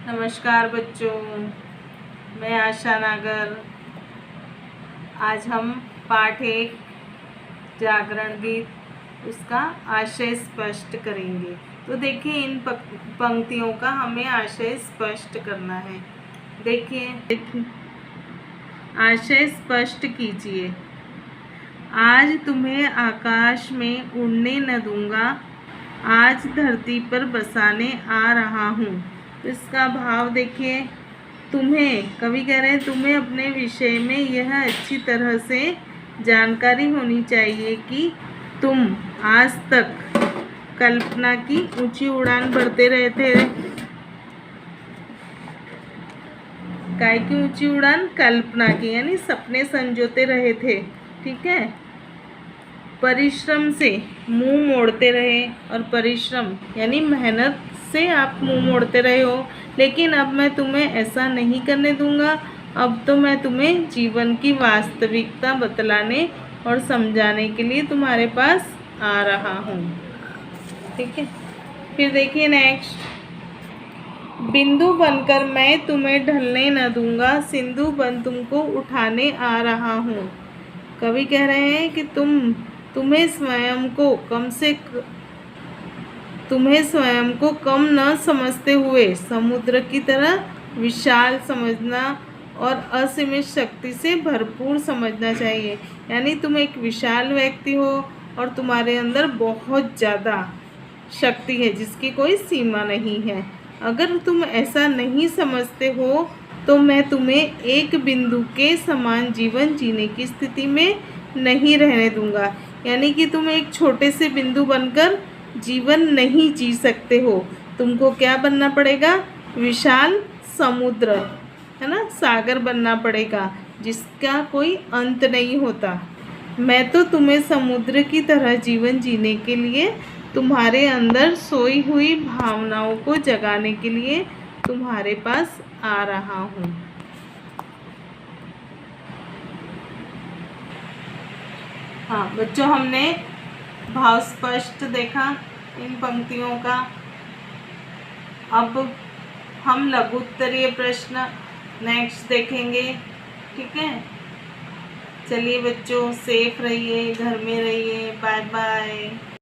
नमस्कार बच्चों, मैं आशा नागर। आज हम पाठ 1 जागरण गीत उसका आशय स्पष्ट करेंगे। तो देखिए, इन पंक्तियों का हमें आशय स्पष्ट करना है। देखिए, आशय स्पष्ट कीजिए। आज तुम्हें आकाश में उड़ने न दूंगा, आज धरती पर बसाने आ रहा हूँ। तो इसका भाव देखिए, तुम्हें, कवि कह रहे हैं तुम्हें अपने विषय में यह अच्छी तरह से जानकारी होनी चाहिए कि तुम आज तक कल्पना की ऊंची उड़ान भरते रहे थे। काय की ऊंची उड़ान? कल्पना की, यानी सपने संजोते रहे थे। ठीक है, परिश्रम से मुंह मोड़ते रहे, और परिश्रम यानी मेहनत से आप मुंह मोड़ते रहे हो। लेकिन अब मैं तुम्हें ऐसा नहीं करने दूंगा। अब तो मैं तुम्हें जीवन की वास्तविकता बतलाने और समझाने के लिए तुम्हारे पास आ रहा हूँ। ठीक है, फिर देखिए नेक्स्ट। बिंदु बनकर मैं तुम्हें ढलने न दूंगा, सिंधु बन तुमको उठाने आ रहा हूँ। कवि कह रहे हैं कि तुम्हें स्वयं को कम न समझते हुए समुद्र की तरह विशाल समझना और असीमित शक्ति से भरपूर समझना चाहिए। यानी तुम एक विशाल व्यक्ति हो और तुम्हारे अंदर बहुत ज़्यादा शक्ति है जिसकी कोई सीमा नहीं है। अगर तुम ऐसा नहीं समझते हो तो मैं तुम्हें एक बिंदु के समान जीवन जीने की स्थिति में नहीं रहने दूंगा। यानी कि तुम एक छोटे से बिंदु बनकर जीवन नहीं जी सकते हो। तुमको क्या बनना पड़ेगा? विशाल समुद्र, है ना, सागर बनना पड़ेगा जिसका कोई अंत नहीं होता। मैं तो तुम्हें समुद्र की तरह जीवन जीने के लिए, तुम्हारे अंदर सोई हुई भावनाओं को जगाने के लिए तुम्हारे पास आ रहा हूँ। हाँ बच्चों, हमने भाव स्पष्ट देखा इन पंक्तियों का। अब हम लघु उत्तरीय प्रश्न नेक्स्ट देखेंगे। ठीक है, चलिए बच्चों, सेफ रहिए, घर में रहिए। Bye bye.